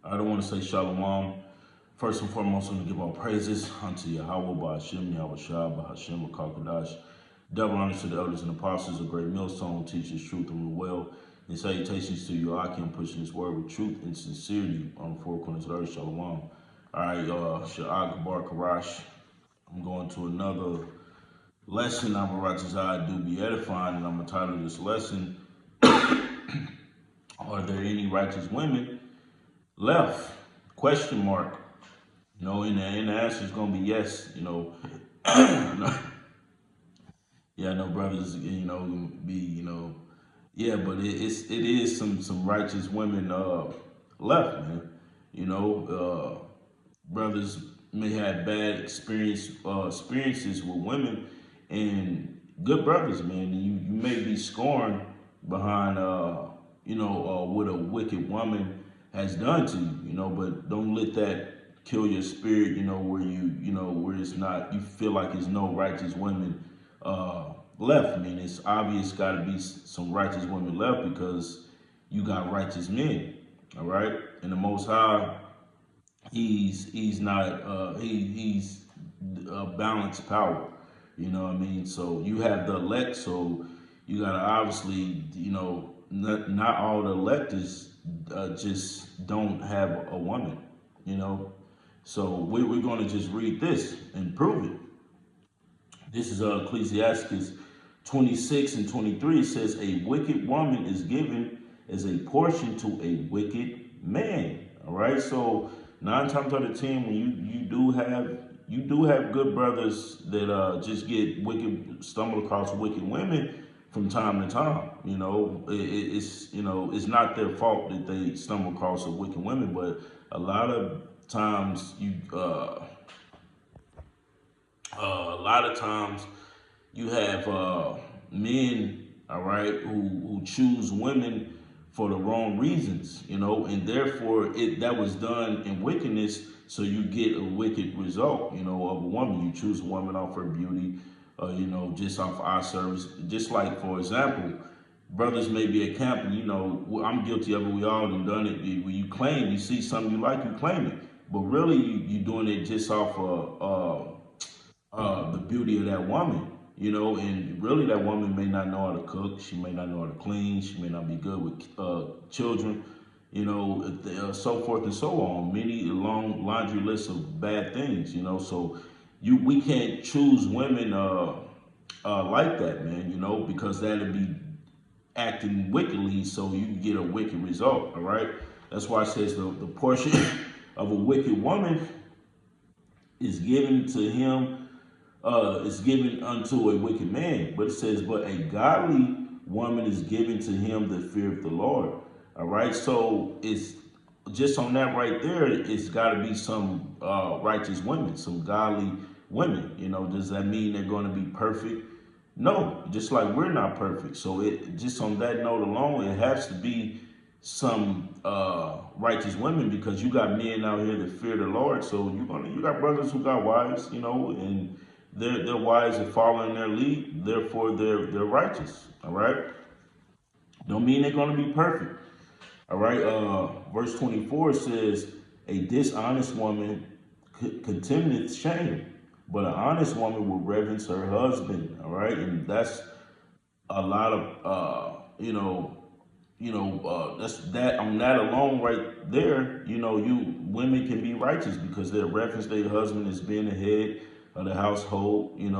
I don't want to say shalom. First and foremost, I want to give all praises unto Yahweh, Ba'ashem, Yahweh Shah, Ba'ashem, Kakadash. Double honors to the elders and apostles, a great millstone, teaches truth and the well. And salutations to you, Akim, pushing this word with truth and sincerity on the four corners of the earth. Shalom. All right, Sha'ag Bar Karash. I'm going to another lesson. I'm a righteous I do be edifying, and I'm going to title this lesson, Are there any righteous women left? Question mark. And the answer is gonna be yes. Yeah, I know brothers. Be yeah, but it is some righteous women left, man. Brothers may have bad experiences with women, and good brothers, man. And you may be scorned behind what a wicked woman has done to you, but don't let that kill your spirit, where it's not, you feel like there's no righteous women left. I mean, it's obvious got to be some righteous women left because you got righteous men, all right? And the Most High, he's not, he's a balanced power, you know what I mean? So you have the elect, so you got to obviously, not all the electors just don't have a woman, you know. So we're going to just read this and prove it. This is Ecclesiastes 26 and 23. It says, a wicked woman is given as a portion to a wicked man. All right. So 9 times out of 10, when you do have good brothers that just get stumble across wicked women from time to time. It's not their fault that they stumble across a wicked women, but a lot of times a lot of times you have men, all right, who choose women for the wrong reasons, and therefore that was done in wickedness, so you get a wicked result, of a woman. You choose a woman off her beauty, just off eye service. Just like, for example, brothers may be at camp, and I'm guilty of it. We all done it. When you see something you like, you claim it, but really you doing it just off the beauty of that woman, and really that woman may not know how to cook, she may not know how to clean, she may not be good with children, so forth and so on. Many long laundry lists of bad things, so we can't choose women like that, man, because that'd be acting wickedly, so you can get a wicked result, all right? That's why it says the portion of a wicked woman is given to him, is given unto a wicked man. But it says, but a godly woman is given to him that feareth the Lord. All right. So it's just on that right there, it's got to be some righteous women, some godly women. Does that mean they're going to be perfect? No, just like we're not perfect. So it just on that note alone, it has to be some righteous women, because you got men out here that fear the Lord. So you got brothers who got wives, and their wives are following their lead. Therefore, they're righteous. All right. Don't mean they're going to be perfect. All right. Verse 24 says, a dishonest woman contemneth shame, but an honest woman will reverence her husband. All right. And that's a lot of that's that on that alone right there. You women can be righteous because they reference their husband as being the head of the household. They're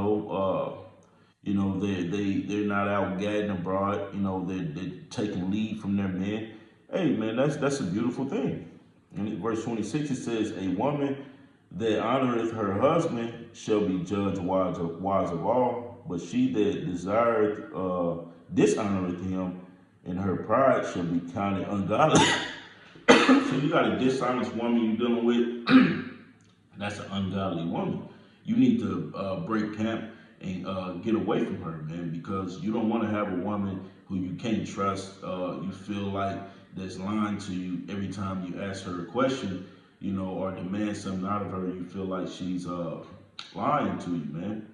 not out gadding abroad. They're taking lead from their men. Hey man, that's a beautiful thing. In verse 26 it says, a woman that honoreth her husband shall be judged wise of all, but she that desireth dishonoreth him, and her pride shall be counted ungodly. So you got a dishonest woman you're dealing with. That's an ungodly woman. You need to break camp and get away from her, man, because you don't want to have a woman who you can't trust. You feel like that's lying to you every time you ask her a question, or demand something out of her. You feel like she's lying to you, man.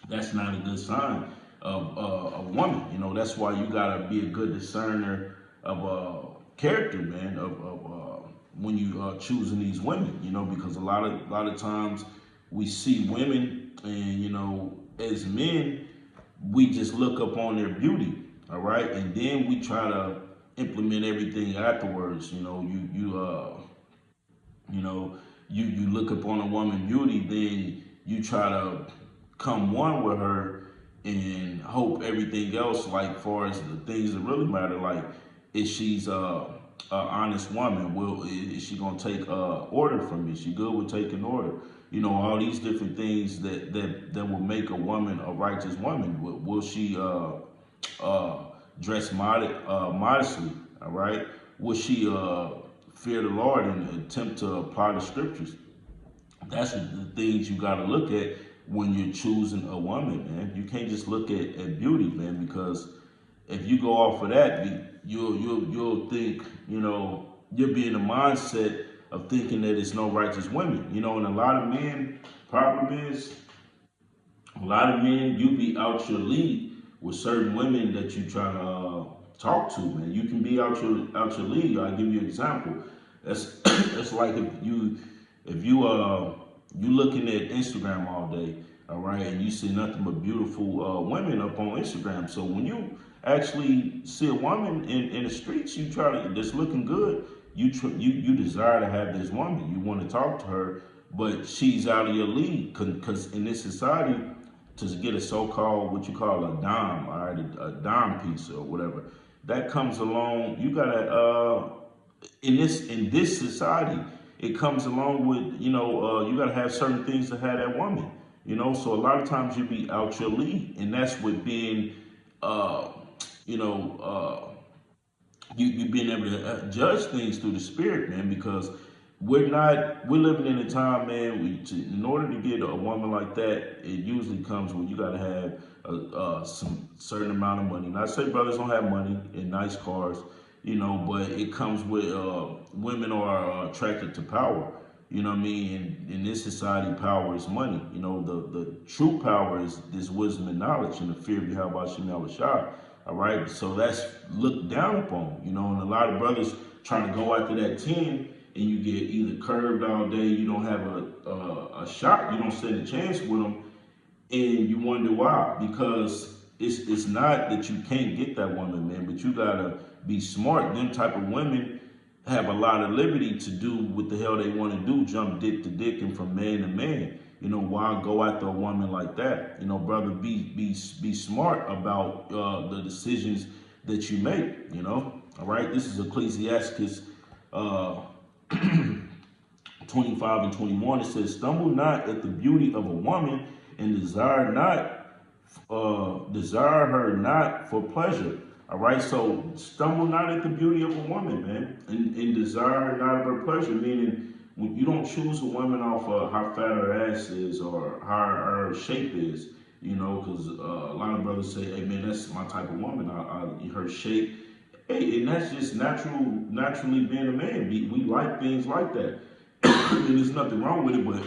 That's not a good sign of a woman. That's why you gotta be a good discerner of character, man, of when you are choosing these women, because a lot of times we see women, and as men, we just look up on their beauty, all right, and then we try to implement everything afterwards. You know, you look upon a woman beauty, then you try to come one with her and hope everything else, like far as the things that really matter, like if she's a honest woman, is she gonna take order from me? Is she good with taking order? All these different things that will make a woman a righteous woman. Will she uh, dress modestly? All right. Will she fear the Lord and attempt to apply the scriptures? That's the things you got to look at when you're choosing a woman, man. You can't just look at beauty, man, because if you go off of that, you'll think, you'll be in the mindset of thinking that it's no righteous women, and a lot of men, problem is, a lot of men, you be out your league with certain women that you try to talk to, man. You can be out your league. I'll give you an example. That's that's like if you looking at Instagram all day, all right, and you see nothing but beautiful women up on Instagram. So when you actually see a woman in the streets, you try to that's looking good. You desire to have this woman. You want to talk to her, but she's out of your league because in this society, to get a so-called what you call a dime, all right, a dime piece or whatever, that comes along. You gotta in this society, it comes along with you gotta have certain things to have that woman. So a lot of times you be out your league, and that's with being uh, you know. You being able to judge things through the spirit, man, because we're living in a time, man. In order to get a woman like that, it usually comes when you got to have some certain amount of money. Not say brothers don't have money and nice cars, but it comes with women are attracted to power. You know what I mean? And in this society, power is money. The true power is this wisdom and knowledge and the fear of Yahweh Shem Yahushua. All right, so that's looked down upon, and a lot of brothers trying to go after that 10, and you get either curved all day, you don't have a shot, you don't stand a chance with them, and you wonder why. Because it's not that you can't get that woman, man, but you gotta be smart. Them type of women have a lot of liberty to do what the hell they want to do, jump dick to dick and from man to man. Why go after a woman like that? Brother, be smart about the decisions that you make. All right. This is Ecclesiasticus 25 and 21. It says, "Stumble not at the beauty of a woman, and desire her not for pleasure." All right, so stumble not at the beauty of a woman, man, and desire her not of her pleasure. Meaning, when you don't choose a woman off of how fat her ass is or how her shape is, because a lot of brothers say, "Hey, man, that's my type of woman. Her shape." Hey, and that's just naturally being a man. We like things like that. And there's nothing wrong with it, but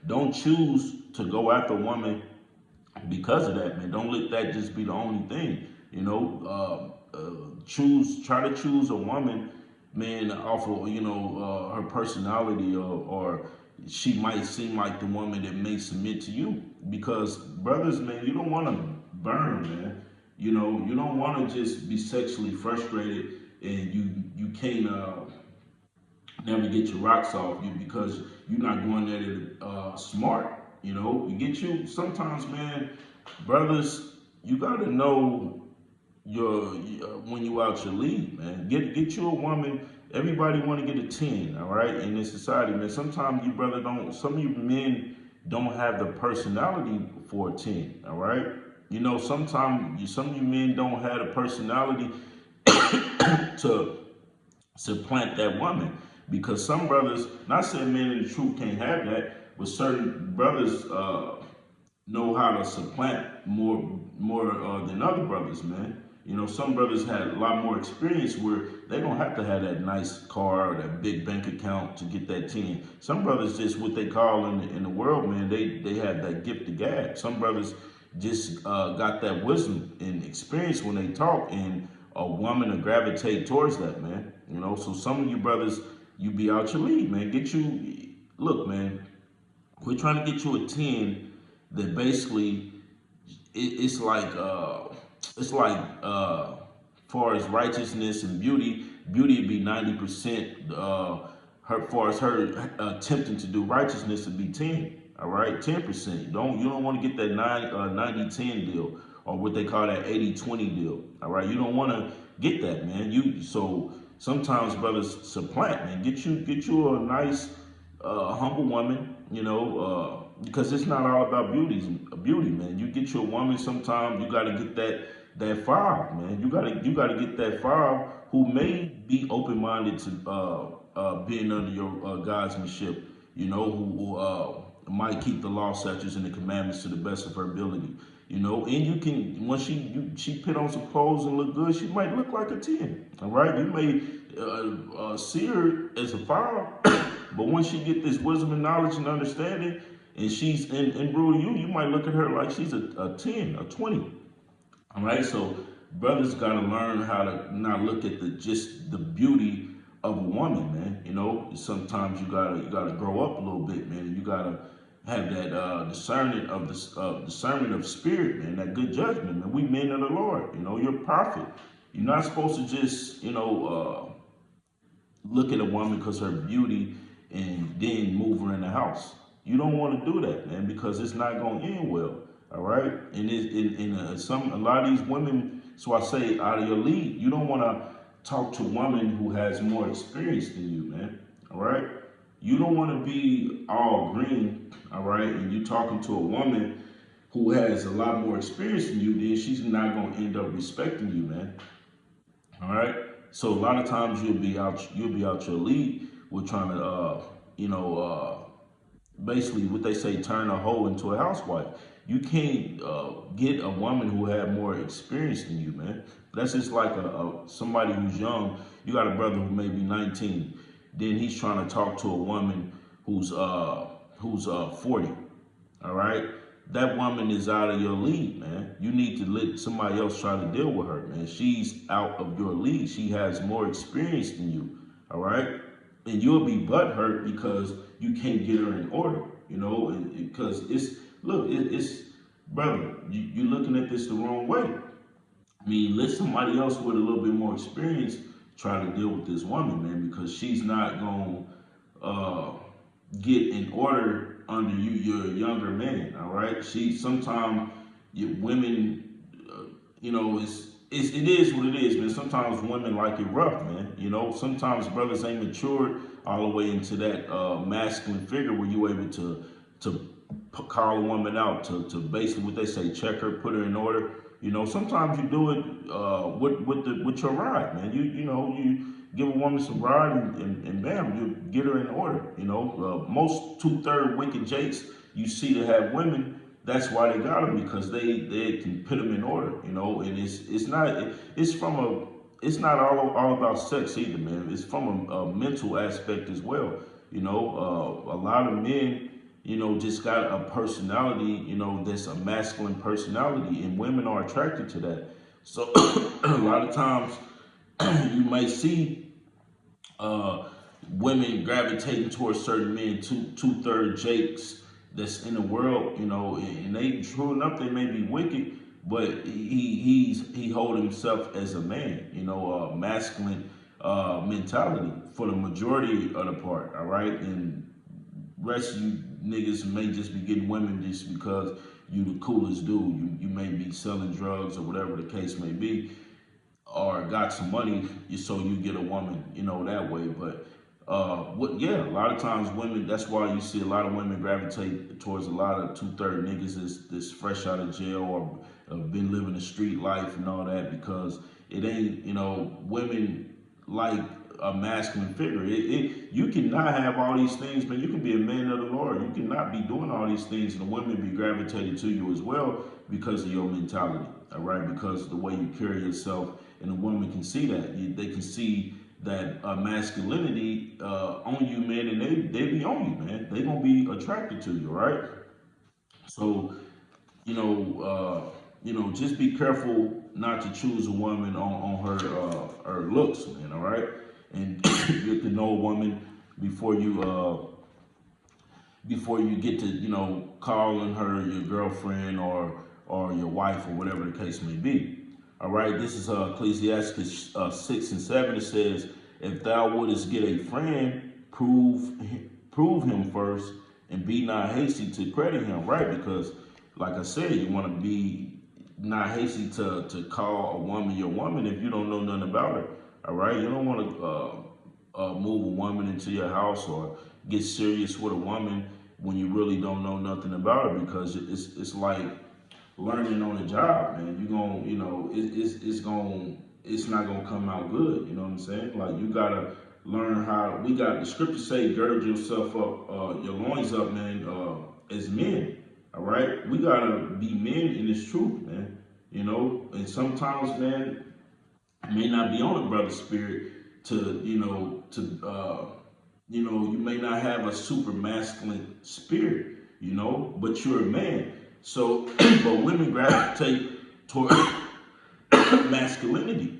don't choose to go after a woman because of that, man. Don't let that just be the only thing. Try to choose a woman, man, off of her personality, or she might seem like the woman that may submit to you. Because brothers, man, you don't want to burn, man. You don't want to just be sexually frustrated and you can't never get your rocks off you because you're not going at it smart. You get you sometimes, man. Brothers, you got to know when you out your league, man. Get you a woman. Everybody want to get a 10, all right? In this society, man. Sometimes you brother don't. Some of you men don't have the personality for a 10, all right? Sometimes some of you men don't have the personality to supplant that woman, because some brothers, not saying men in the truth can't have that, but certain brothers know how to supplant more than other brothers, man. Some brothers had a lot more experience where they don't have to have that nice car or that big bank account to get that 10. Some brothers just what they call in the world, man, they have that gift of gab. Some brothers just got that wisdom and experience when they talk, and a woman to gravitate towards that, man. So some of you brothers, you be out your league, man. Look, man, we're trying to get you a 10 that basically it's like it's like far as righteousness and beauty would be 90%. Her far as her attempting to do righteousness would be 10. All right, 10%. You don't want to get that 90-10 deal, or what they call that 80-20 deal. All right, you don't want to get that, man. So sometimes brothers supplant, man. Get you a nice humble woman, because it's not all about beauty, man. You get your woman, sometimes you got to get that fire, man. You gotta get that fire who may be open minded to being under your guidemanship, who might keep the law, statutes, and the commandments to the best of her ability. And you can, once she put on some clothes and look good, she might look like a 10. All right, you may see her as a 5, but once she get this wisdom and knowledge and understanding, and she's in rule you might look at her like she's a 10, a 20. All right, so brothers got to learn how to not look at just the beauty of a woman, man. Sometimes you gotta grow up a little bit, man. You gotta have that discernment of spirit, man. That good judgment, man. We men of the Lord. You're a prophet. You're not supposed to just look at a woman because her beauty and then move her in the house. You don't want to do that, man, because it's not going to end well. All right, and a lot of these women. So I say, out of your league, you don't want to talk to a woman who has more experience than you, man. All right, you don't want to be all green. All right, and you talking to a woman who has a lot more experience than you, then she's not going to end up respecting you, man. All right. So a lot of times you'll be out your league with trying to basically what they say, turn a hoe into a housewife. You can't get a woman who had more experience than you, man. That's just like somebody who's young. You got a brother who may be 19, then he's trying to talk to a woman who's 40. All right, that woman is out of your league, man. You need to let somebody else try to deal with her, man. She's out of your league. She has more experience than you. All right, and you'll be butthurt because you can't get her in order. Because it's brother, you're looking at this the wrong way. I mean, let somebody else with a little bit more experience try to deal with this woman, man, because she's not gonna get in order under you. You're a younger man, all right. Sometimes women, it is what it is, man. Sometimes women like it rough, man. Sometimes brothers ain't matured all the way into that masculine figure where you able to call a woman out, to basically what they say, check her, put her in order. Sometimes you do it with your ride, man. You give a woman some ride and bam, you get her in order. Most 2/3 wicked jakes you see to have women. That's why they got them, because they can put them in order. And it's not all about sex either, man. It's from a mental aspect as well. A lot of men, just got a personality, that's a masculine personality, and women are attracted to that. So a lot of times you might see women gravitating towards certain men, 2/3 jakes that's in the world, and they, true enough, they may be wicked, but he hold himself as a man, masculine mentality for the majority of the part, all right? And rest of you niggas may just be getting women just because you the coolest dude. You may be selling drugs or whatever the case may be, or got some money, so you get a woman, that way. But a lot of times women. That's why you see a lot of women gravitate towards a lot of 2/3 niggas that's fresh out of jail or been living a street life and all that, because it ain't, women like a masculine figure. You cannot have all these things, but you can be a man of the Lord. You cannot be doing all these things and the women be gravitated to you as well because of your mentality. All right, because of the way you carry yourself, and the woman can see that. They can see that masculinity on you, man, and they be on you, man. They gonna be attracted to you, right? So just be careful not to choose a woman on her looks, man. All right, and the know a woman before you get to, calling her your girlfriend or your wife or whatever the case may be. All right, this is Ecclesiastes 6 and 7. It says, "If thou wouldest get a friend, prove him first, and be not hasty to credit him." Right, because like I said, you want to be not hasty to call a woman your woman if you don't know nothing about her. All right, you don't want to move a woman into your house or get serious with a woman when you really don't know nothing about her, because it's like learning on the job, man. You gonna, it's not gonna come out good. You know what I'm saying? Like you gotta learn how. We got the scriptures say, gird yourself up, your loins up, man, as men. All right, we gotta be men in this truth, man. And sometimes, man, it may not be on a brother's spirit to, you may not have a super masculine spirit, but you're a man. So, but women gravitate toward masculinity.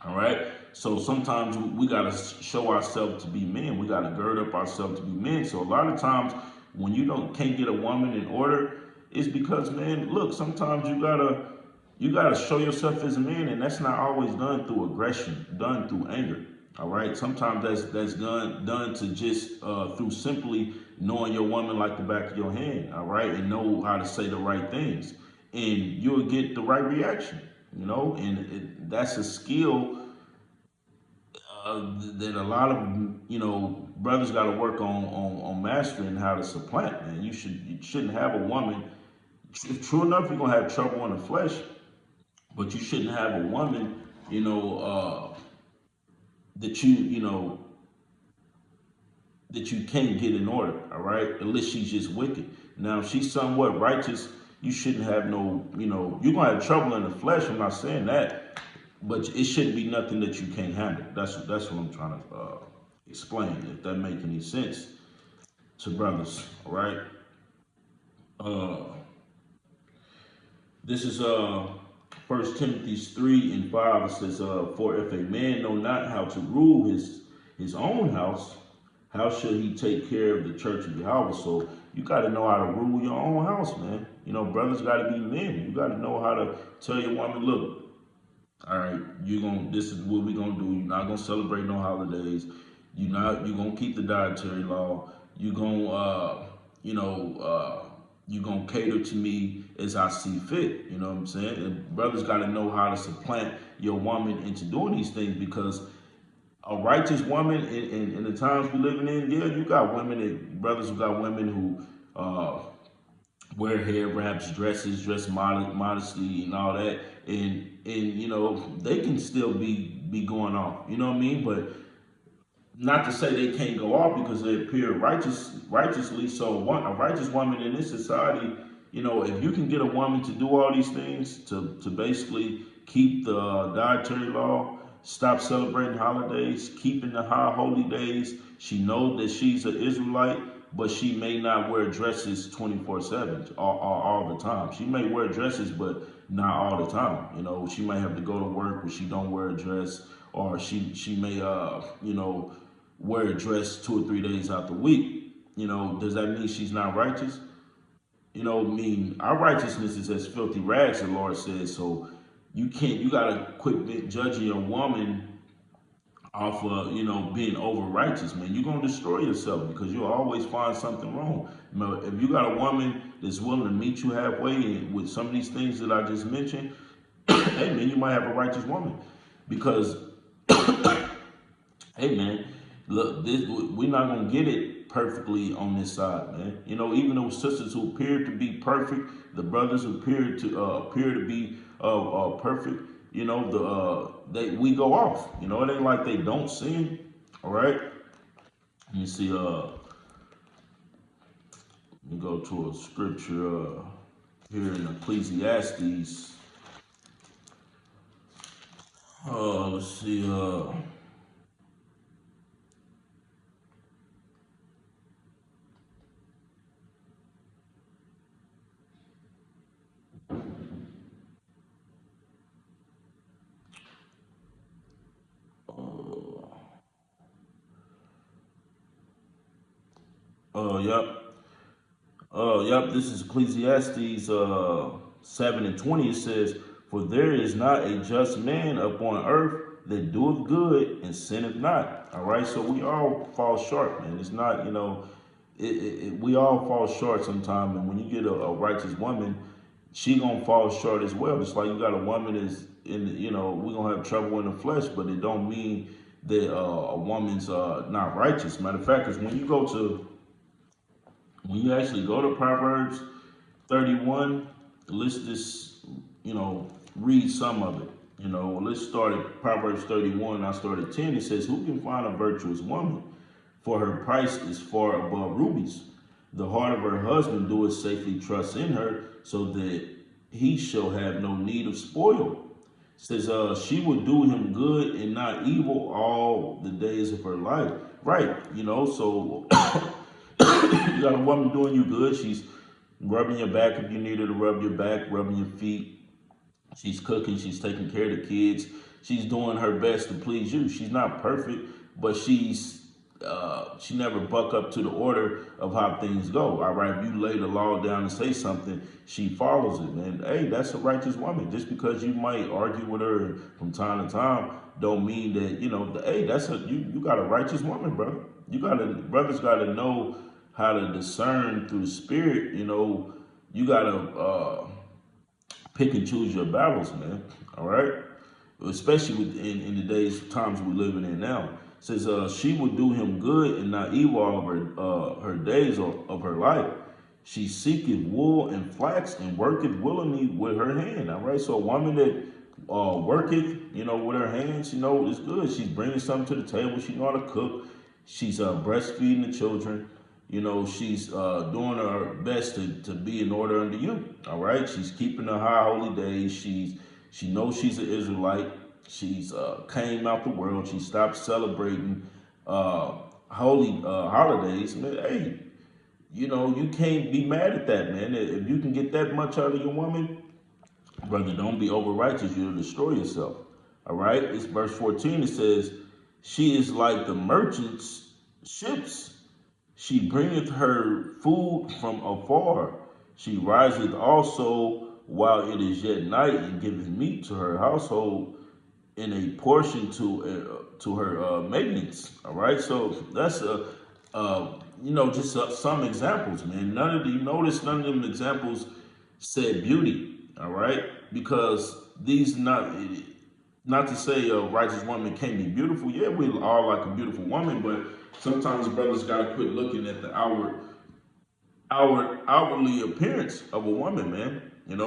All right. So sometimes we got to show ourselves to be men. We got to gird up ourselves to be men. So a lot of times when you don't can't get a woman in order, it's because, man, look, sometimes you gotta show yourself as a man, and that's not always done through aggression, done through anger. All right. Sometimes that's done to just through simply knowing your woman like the back of your hand. All right, and know how to say the right things, and you'll get the right reaction. And that's a skill that a lot of brothers got to work on mastering how to supplant. Man, you shouldn't have a woman. True enough, you're gonna have trouble in the flesh, but you shouldn't have a woman, that you can't get in order. All right, unless she's just wicked. Now, if she's somewhat righteous, you shouldn't have no. You're gonna have trouble in the flesh. I'm not saying that, but it shouldn't be nothing that you can't handle. That's what I'm trying to explain. If that makes any sense to brothers, all right. Uh, this is First Timothy 3 and 5. It says, "For if a man know not how to rule his own house, how shall he take care of the church of Yahweh?" So you got to know how to rule your own house, man. Brothers got to be men. You got to know how to tell your woman, look, all right, this is what we gonna do. You're not gonna celebrate no holidays. You're gonna keep the dietary law. You're gonna you're gonna cater to me as I see fit. You know what I'm saying? And brothers gotta know how to supplant your woman into doing these things, because a righteous woman in the times we living in, yeah, you got brothers who got women who wear hair wraps, dresses, dress modesty, and all that, and they can still be going off. You know what I mean? But not to say they can't go off because they appear righteously. So a righteous woman in this society, if you can get a woman to do all these things to basically keep the dietary law, stop celebrating holidays, keeping the high holy days. She knows that she's an Israelite, but she may not wear dresses 24/7 all the time. She may wear dresses, but not all the time. She may have to go to work where she don't wear a dress, or she may wear a dress 2 or 3 days out the week. Does that mean she's not righteous? Our righteousness is as filthy rags, the Lord says. So you gotta quit judging your woman off of being over righteous, man. You're gonna destroy yourself because you'll always find something wrong. If you got a woman that's willing to meet you halfway and with some of these things that I just mentioned, hey man, you might have a righteous woman. Because hey man, look, we're not gonna get it perfectly on this side, man. Even those sisters who appear to be perfect, the brothers who appear to be perfect. We go off. It ain't like they don't sin. All right. Let me see. Let me go to a scripture here in Ecclesiastes. Let's see. Yep. Yep, this is Ecclesiastes 7 and 20. It says, "For there is not a just man upon earth that doeth good and sinneth not." All right, so we all fall short, man. It's not, we all fall short sometime. And when you get a righteous woman, she gonna fall short as well. Just like you got a woman is in, we gonna have trouble in the flesh, but it don't mean that a woman's not righteous. Matter of fact, is when you actually go to Proverbs 31, let's just, read some of it. Let's start at Proverbs 31. I start at 10. It says, "Who can find a virtuous woman? For her price is far above rubies. The heart of her husband doeth safely trust in her, so that he shall have no need of spoil." It says, "She will do him good and not evil all the days of her life." Right, so you got a woman doing you good. She's rubbing your back if you need her to rub your back, rubbing your feet. She's cooking. She's taking care of the kids. She's doing her best to please you. She's not perfect, but she never buck up to the order of how things go. All right, if you lay the law down and say something, she follows it. And hey, that's a righteous woman. Just because you might argue with her from time to time, don't mean that hey, you got a righteous woman, brother. Brothers got to know how to discern through the spirit. You got to pick and choose your battles, man. All right, especially in the days times we're living in now. It says she would do him good and not evil all of her days of her life. She seeketh wool and flax and worketh willingly with her hand. All right, so a woman that worketh, with her hands, is good. She's bringing something to the table. She know how to cook. She's breastfeeding the children. She's doing her best to be in order under you. All right. She's keeping the high holy days. She knows she's an Israelite. She's came out the world. She stopped celebrating holy holidays. Man, hey, you can't be mad at that, man. If you can get that much out of your woman, brother, don't be over righteous. You'll destroy yourself. All right. It's verse 14. It says, "She is like the merchant's ships. She bringeth her food from afar. She riseth also while it is yet night, and giveth meat to her household in a portion to her maintenance." All right, so that's just some examples, man. None of them examples said beauty. All right, because these not to say a righteous woman can't be beautiful. Yeah, we all like a beautiful woman, but sometimes brothers gotta quit looking at the outwardly appearance of a woman, man.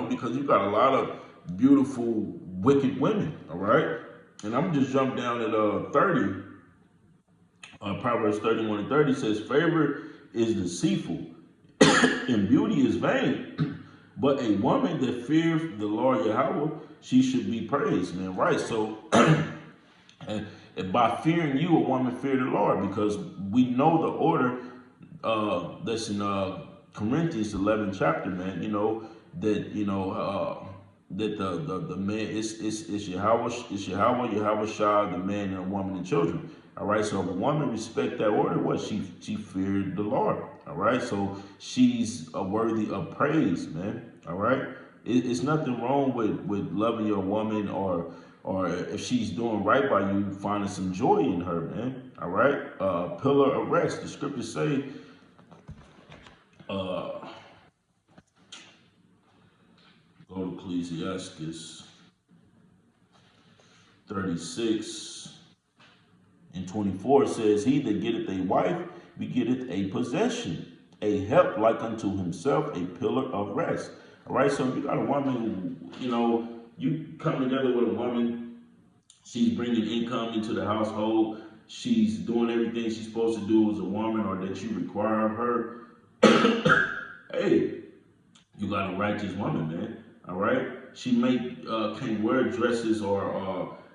Because you got a lot of beautiful, wicked women. All right, and I'm just jump down at 30. Proverbs 31 and 30 says, "Favor is deceitful, and beauty is vain. But a woman that fears the Lord Yahweh, she should be praised." Man, right? So, and by fearing you, a woman fear the Lord, because we know the order that's in Corinthians 11 chapter, man. That the man is Yahweh, Yahweh Shah, the man and a woman and children. All right, so if a woman respect that order, what she feared the Lord. All right, so she's worthy of praise, man. All right, it's nothing wrong with loving your woman, or if she's doing right by you, finding some joy in her, man. All right, pillar of rest. The scriptures say, uh, go to Ecclesiastes 36 and 24 says, "He that getteth a wife begetteth a possession, a help like unto himself, a pillar of rest." All right, so if you got a woman who, you come together with a woman, she's bringing income into the household, she's doing everything she's supposed to do as a woman, or that you require of her. Hey, you got a righteous woman, man. All right. She may can wear dresses or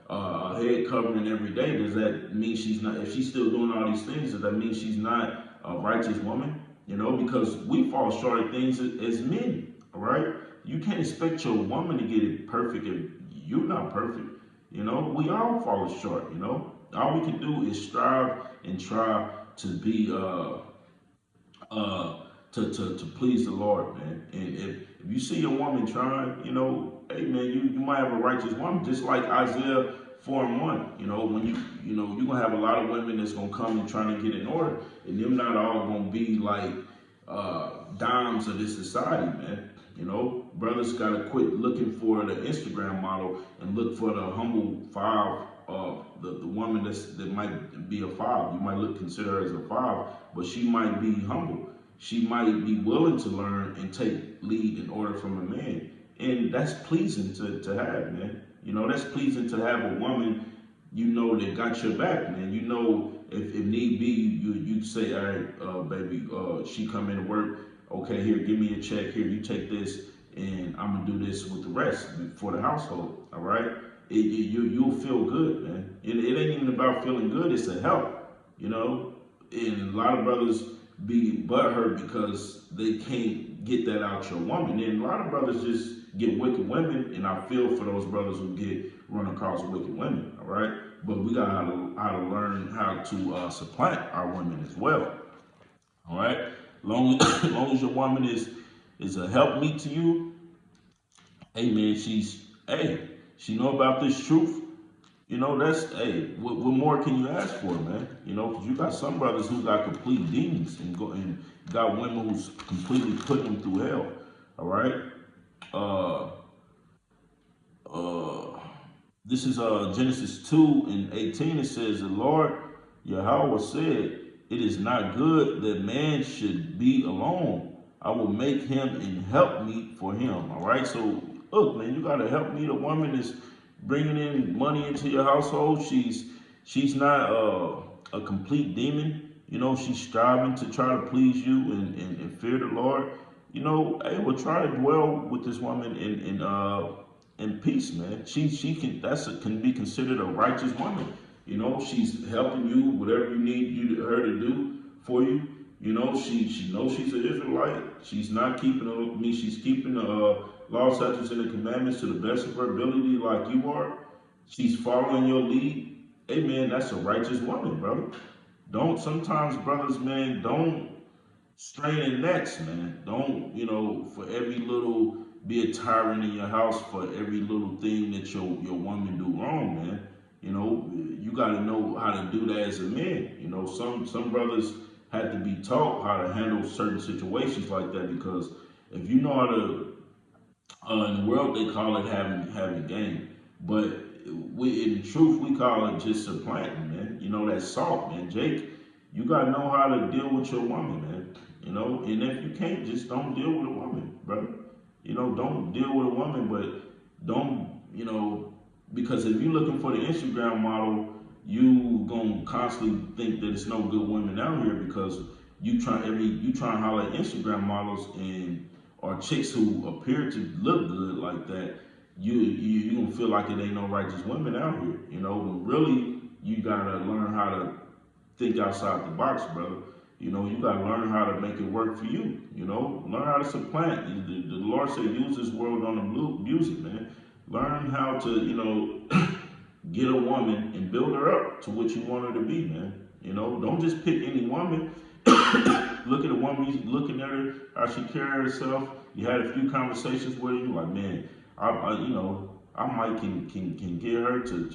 a head covering every day. Does that mean she's not? If she's still doing all these things, does that mean she's not a righteous woman? Because we fall short of things as men. All right. You can't expect your woman to get it perfect if you're not perfect. We all fall short. All we can do is strive and try to be uh, to please the Lord, man. And if you see a woman trying, hey man, you might have a righteous woman, just like Isaiah 4:1. When you're gonna have a lot of women that's gonna come and trying to get in order, and them not all gonna be like dimes of this society, man. Brothers gotta quit looking for the Instagram model and look for the humble five, the woman that might be a five. You might consider her as a five, but she might be humble. She might be willing to learn and take lead in order from a man, and that's pleasing to have, man. That's pleasing to have a woman, that got your back, man. If need be, you say, all right, baby, she come into work, okay, here, give me a check, here, you take this, and I'm gonna do this with the rest for the household, all right? You'll feel good, man. It ain't even about feeling good, it's a help, and a lot of brothers be butthurt because they can't get that out your woman. And a lot of brothers just get wicked women, and I feel for those brothers who get run across wicked women, all right? But we got how to learn how to supplant our women as well, all right? Long long as your woman is a helpmeet to you, hey man, she know about this truth. That's, hey, what more can you ask for, man? Because you got some brothers who got complete demons and got women who's completely putting them through hell. All right. Uh, uh, this is Genesis 2:18. It says, "The Lord Yahweh said, it is not good that man should be alone. I will make him an helpmeet for him." All right. So look, man, you gotta help me. The woman is bringing in money into your household. She's not a complete demon. She's striving to try to please you and fear the Lord. Hey, we'll try to dwell with this woman in peace, man. She can be considered a righteous woman. She's helping you whatever you need her to do for you. She knows she's an Israelite. She's not keeping she's keeping the law, statutes, and the commandments to the best of her ability, like you are. She's following your lead. Hey man, that's a righteous woman, brother. Don't sometimes, brothers, man, don't strain their necks, man. Don't, for every little be a tyrant in your house for every little thing that your woman do wrong, man. You gotta know how to do that as a man. Some brothers had to be taught how to handle certain situations like that, because if you know how to, in the world they call it having game, but in truth we call it just supplanting, man. That's salt, man. Jake, you gotta know how to deal with your woman, man. And if you can't, just don't deal with a woman, brother. Don't deal with a woman, but don't, because if you're looking for the Instagram model, you gonna constantly think that it's no good women out here, because you try to holler at Instagram models and or chicks who appear to look good like that. You gonna feel like it ain't no righteous women out here. When really you gotta learn how to think outside the box, brother. You gotta learn how to make it work for you. Learn how to supplant. The Lord said, use this world on the music, man. Learn how to, get a woman and build her up to what you want her to be, man. Don't just pick any woman. Look at a woman, you looking at her, how she carry herself. You had a few conversations with her, you like, man, I might can get her to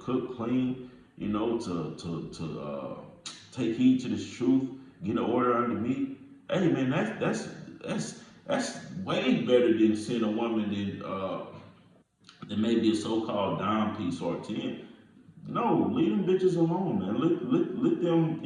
cook, clean, to take heed to this truth, get an order under me. Hey man, that's way better than seeing a woman that may be a so-called dime piece or a 10. No, leave them bitches alone, man. Let them,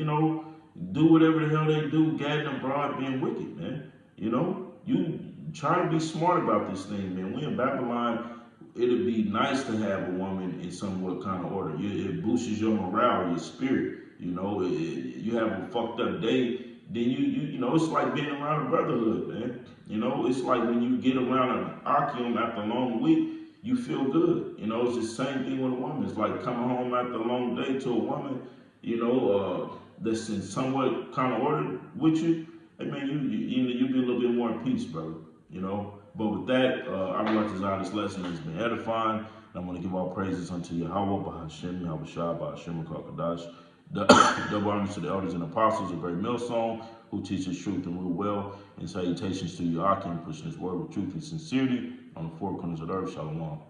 do whatever the hell they do, gadding abroad, being wicked, man. You try to be smart about this thing, man. We in Babylon, it'd be nice to have a woman in somewhat kind of order. It boosts your morale, your spirit. You have a fucked up day, then it's like being around a brotherhood, man. It's like when you get around an Akim after a long week, you feel good. It's the same thing with a woman. It's like coming home after a long day to a woman, that's in somewhat kind of order with you. Hey man, you be a little bit more in peace, brother. But with that, I realize this lesson has been edifying. And I'm going to give all praises unto Yahweh, Bahashem, Yahweh Shah, Bahashem, Kakadash. Double honors to the elders and apostles, a great millstone, who teaches truth and rule well. And salutations to you, Akim, pushing this word with truth and sincerity on the four corners of the earth. Shalom.